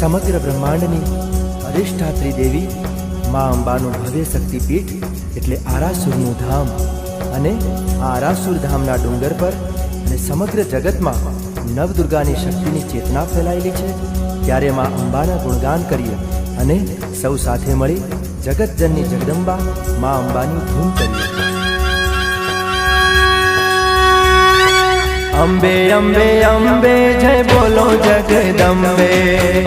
સમગ્ર બ્રહ્માંડની અધિષ્ઠાત્રી દેવી મા અંબાનું ભવ્ય શક્તિપીઠ એટલે આરાસુરનું ધામ, અને આ આરાસુર ધામના ડુંગર પર અને સમગ્ર જગતમાં નવદુર્ગાની શક્તિની ચેતના ફેલાયેલી છે। ત્યારે મા અંબાના ગુણગાન કરીએ અને સૌ સાથે મળી જગતજનની જગદંબા મા અંબાની ધૂમ કરીએ। અંબે અંબે અંબે જય બોલો જગદંબે,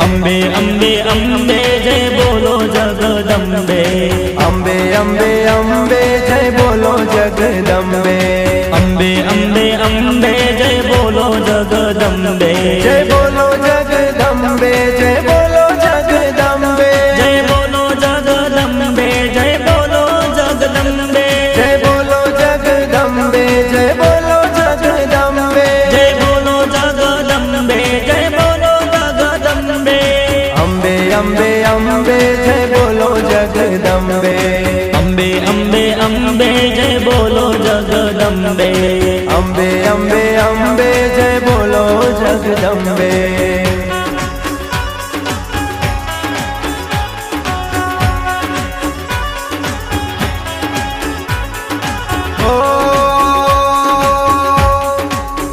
અંબે અંબે અંબે જય બોલો જગદંબે, અંબે અંબે અંબે જય બોલો જગદંબે, અંબે અંબે અંબે જય બોલો જગદંબે, જય બોલો જગદંબે, જય બોલો જગદંબે, જય બોલો જગદંબે, જય બોલો જગદંબે, જય બોલો જગદંબે, જય બોલો જગદંબે, જય બોલો જગદંબે, જય બોલો જગદંબે, અંબે અંબે અંબે જય બોલો જગદંબે, અંબે અંબે અંબે જય બોલો જગદંબે, અંબે અંબે અંબે જય બોલો જગદંબે। ઓ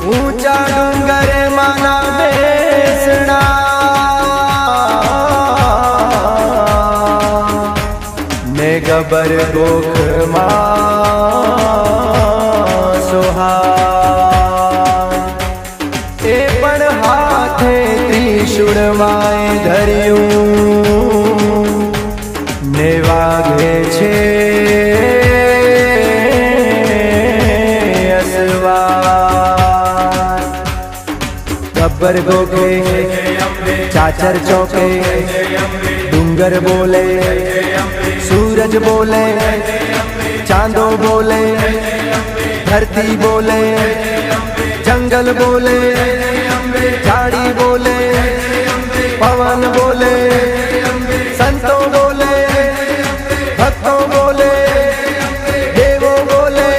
ઊંચા ડુંગરે માના બેસણા, ને ગબર ગોખમાં સોહા, એ પણ હાથે ત્રિશૂળમાંય ધર્યું, ને વાગે છે અસવાર। ગબ્બર ગોખે ચાચર ચોકે, ડુંગર બોલે सूरज बोले, चांदो बोले, धरती बोले, जंगल बोले, झाड़ी बोले, पवन बोले, संतों बोले, भक्तों बोले, देवों बोले,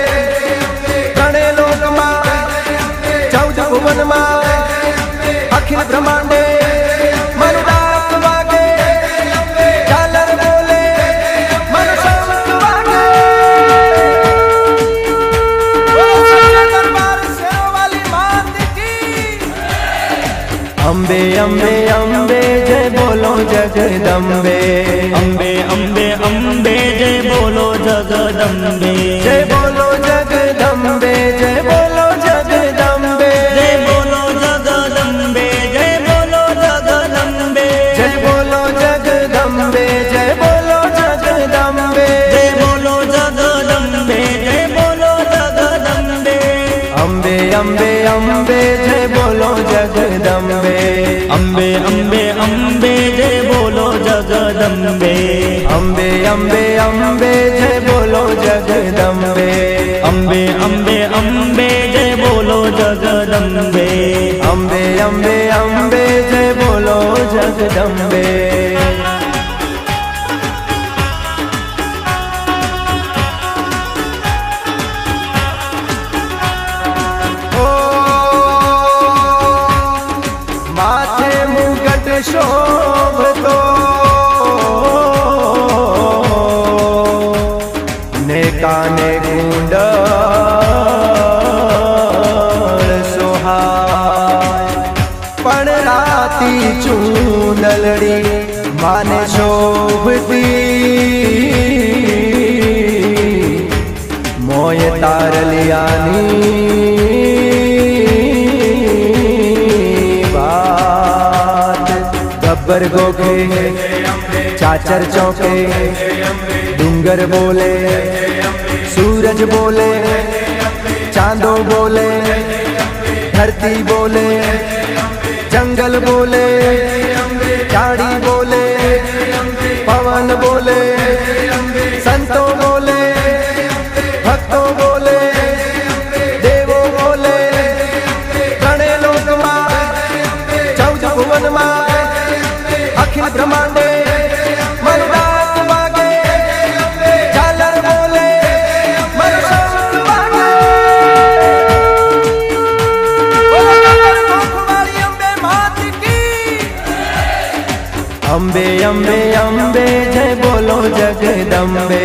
गणे लोक मां, 14 भुवन मां, अखिल ब्रह्मांडे मनुदात वागे, झालर बोले मन शांत वागे। सच्चे दरबार शेरों वाली मात की। अंबे अंबे अंबे जय बोलो जगदंबे, अंबे अंबे अंबे जय बोलो जगदंबे, जय बोलो जगदंबे, जय बोलो जगदंबे, जय बोलो जगदंबे, जय बोलो जगदंबे, जय बोलो जगदंबे, जय बोलो जगदंबे, जय बोलो जगदंबे, जय बोलो जगदंबे, अंबे अंबे अंबे जय बोलो जगदंबे, अंबे अंबे अंबे जय बोलो जगदंबे, अंबे अंबे अंबे जय बोलो जगदंबे, अंबे अंबे अंबे जय बोलो जगदंबे, अंबे अंबे अंबे जय बोलो जगदंबे। ओ माथे मुकुट शोभतो, ने काने कुंडल सोहाय, पण राती चूंदलड़ी माने शोभती, मोय तारलियानी बात। गब्बर गोखे चाचर चौके, डूंगर बोले, सूरज बोले, चांदो बोले, धरती बोले, जंगल बोले, झाड़ी बोले, पवन बोले, संतों बोले, भक्तों बोले, देवों बोले, गणे लोक मां, 14 भुवन मां, अखिल ब्रह्मांडे मनुदात वागे, झालर बोले मन शांत वागे। बोलो गब्बर गोख वाली अंबे मात की। અંબે અંબે અંબે જય બોલો જગદંબે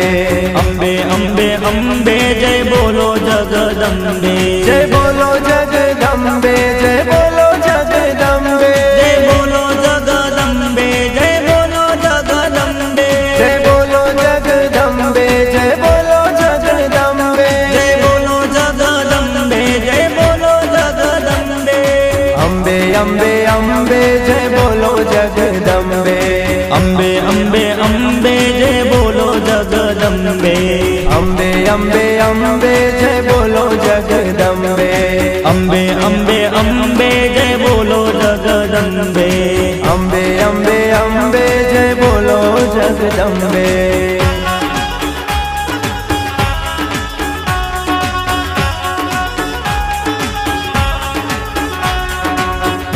અંબે અંબે અંબે જય બોલો જગદંબે જય બોલો જગદંબે જય બોલો જગદંબે જય બોલો જગદંબે જય બોલો જગદંબે જય બોલો જગદંબે જય બોલો જગદંબે જય બોલો જગદંબે જય બોલો જગદંબે અંબે અંબે અંબે જય બોલો જગદંબે અંબે અંબે અંબે જય બોલો જગદંબે અંબે અંબે અંબે જય બોલો જગદંબે અંબે અંબે અંબે જય બોલો જગદંબે અંબે અંબે અંબે જય બોલો જગદંબે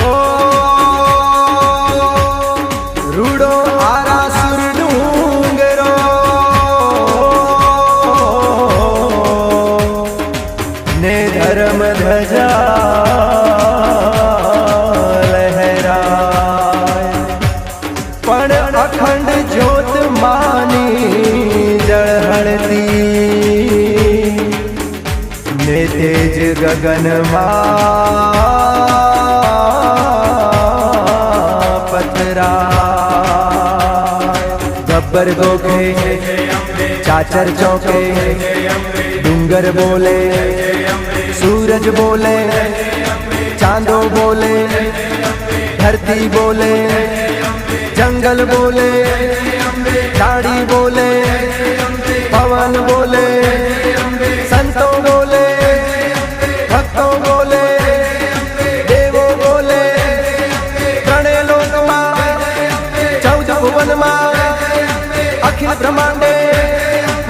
ઓ રૂડો આરાસુર ડુંગરો ને ધર્મ ધજા લહેરાય પણ અખંડ જ્યોત માની જળહળતી ને તેજ ગગનમાં પથરાય ગબ્બર ગોખે ચાચર ચોકે ડુંગર બોલે सूरज बोले चांदो बोले धरती बोले जंगल बोले झाड़ी बोले पवन बोले संतों बोले भक्तों बोले देवों बोले त्रणय लोक मां चौद भुवन मां अखिल ब्रह्मांडे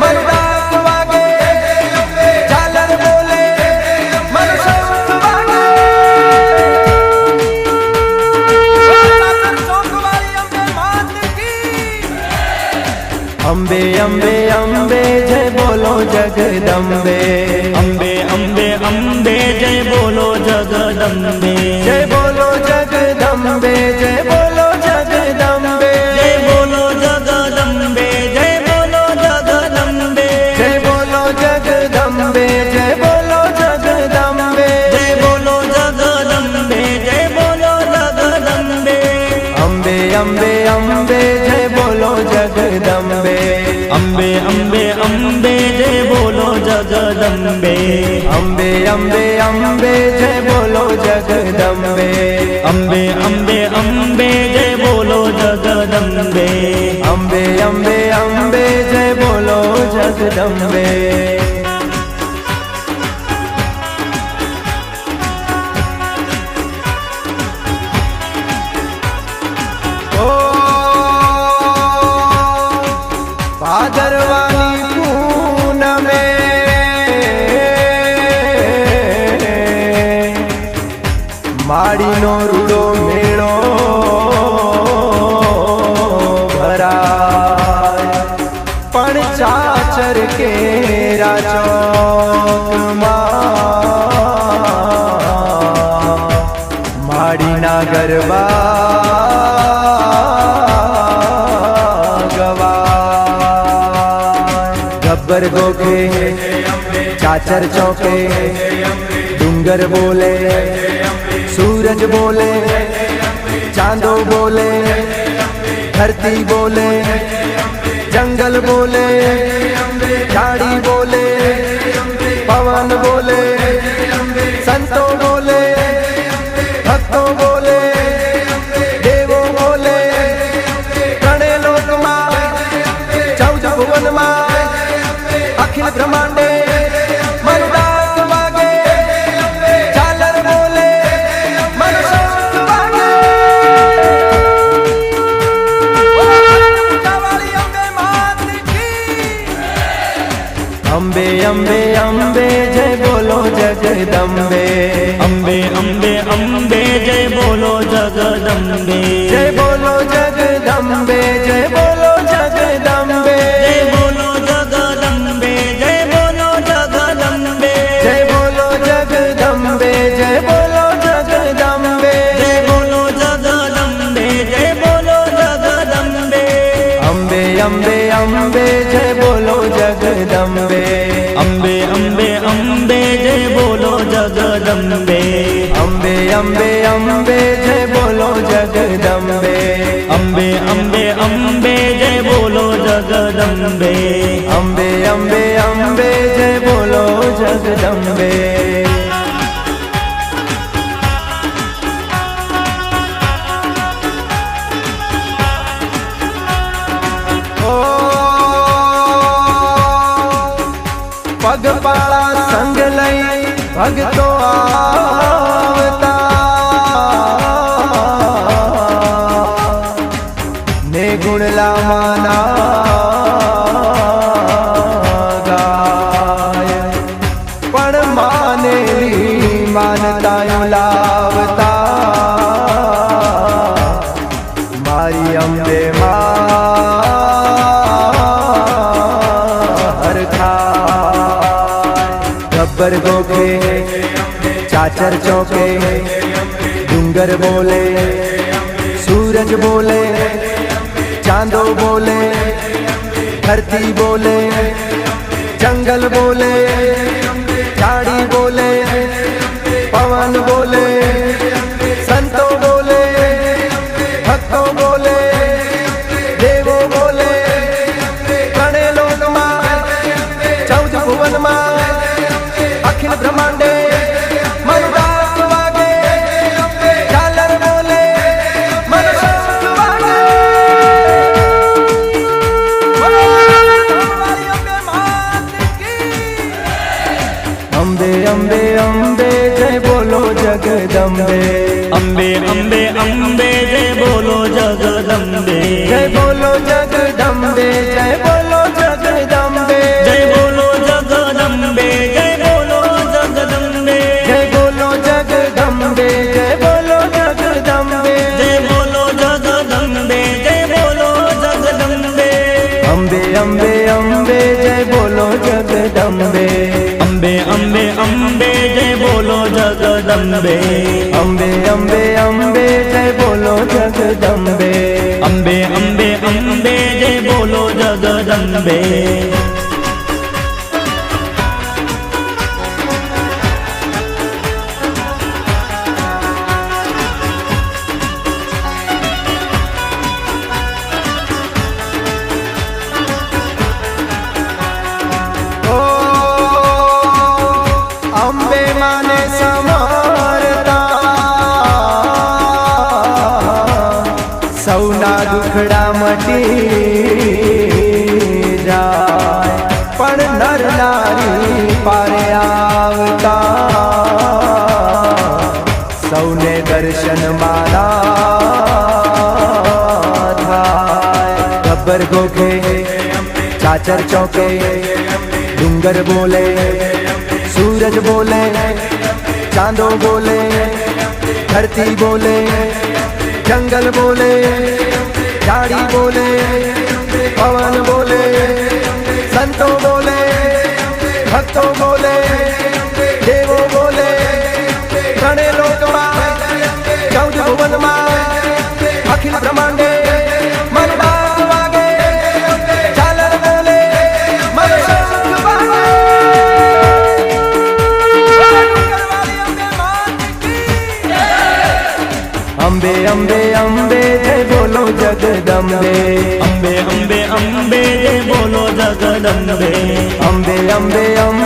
मनुराग वागे झालर बोले अंबे अंबे अंबे जय बोलो जगदंबे अंबे अंबे अंबे जय बोलो जगदंबे जय बोलो जगदंबे जय बोलो जगदंबे जय बोलो जगदंबे जय बोलो जगदंबे जय बोलो जगदंबे जय बोलो जगदंबे जय बोलो जगदंबे जय बोलो जगदंबे अंबे अंबे अंबे जय बोलो जगदंबे अंबे अंबे अंबे जय बोलो जगदंबे अंबे अंबे अंबे जय बोलो जगदंबे अंबे अंबे अंबे जय बोलो जगदंबे अंबे अंबे अंबे जय बोलो जगदंबे भादरवानी पूनमे माड़ीनो रूडो मेळो भराय पण चाचर केरा चौकमां माड़ीना गरबा गब्बर गोखे चाचर चौके डूंगर बोले सूरज बोले चांदो बोले धरती बोले जंगल बोले झाड़ी बोले पवन बोले संतों बोले भक्तों बोले देवों बोले त्रणय लोक मां चौद भुवन मां अखिल ब्रह्मांडे मनुराग वागे झालर बोले मनशंख वागे अंबे अंबे अंबे जय बोलो जगदंबे अंबे अंबे अंबे जय बोलो जगदंबे जय बोलो जगदंबे जय बोलो जगदंबे जय बोलो जगदंबे जय बोलो जगदंबे जय बोलो जगदंबे जय बोलो जगदंबे जय बोलो जगदंबे जय बोलो जगदंबे અંબે અંબે અંબે જય બોલો જગદંબે અંબે અંબે અંબે જય બોલો જગદંબે અંબે અંબે અંબે જય બોલો જગદંબે અંબે અંબે અંબે જય બોલો જગદંબે અંબે અંબે અંબે જય બોલો જગદંબે પગપાળા સંગ લઈ ભગતો આવતા ને ગુણલામાના ગાય પણ માનેલી માનતાઓ લાવતા મારી અંબે गब्बर गोखे चाचर चौके डूंगर बोले सूरज बोले चांदो बोले धरती बोले जंगल बोले झाड़ी बोले पवन बोले संतो बोले भक्तों बोले देवो बोले गणे लोक मां चौद भुवन मां अखिल ब्रह्मांडे मनुदास वागे झालर बोले मनशंख वागे अंबे अंबे अंबे जय बोलो जगदंबे अंबे अंबे अंबे जय बोलो जगदंबे जय बोलो जगदंबे जय बोलो जगदंबे जय बोलो जगदंबे जय बोलो जगदंबे जय बोलो जगदंबे जय बोलो जगदंबे जय बोलो जगदंबे जय बोलो जगदंबे अंबे अंबे अंबे जय बोलो जगदंबे अंबे अंबे अंबे जय बोलो जगदंबे अंबे अंबे अंबे जय बोलो जगदंबे अंबे अंबे अंबे जय बोलो जगदंबे अंबे माने समारता सौना दुखड़ा मटी जाय पण नर नारी पारे आवता सौने दर्शन माना थाय गब्बर गोखे चाचर चौके डूंगर बोले सूरज बोले चांदो बोले धरती बोले जंगल बोले झाड़ी बोले पवन बोले संतों बोले भक्तों बोले देवो बोले गणे लोक मां चौद भुवन मां अखिल ब्रह्मांडे मनदास वागे झालर बोले मनशंख वागे अंबे अंबे अंबे जय बोलो जगदंबे अंबे अंबे अंबे जय बोलो जगदंबे अंबे अंबे अंबे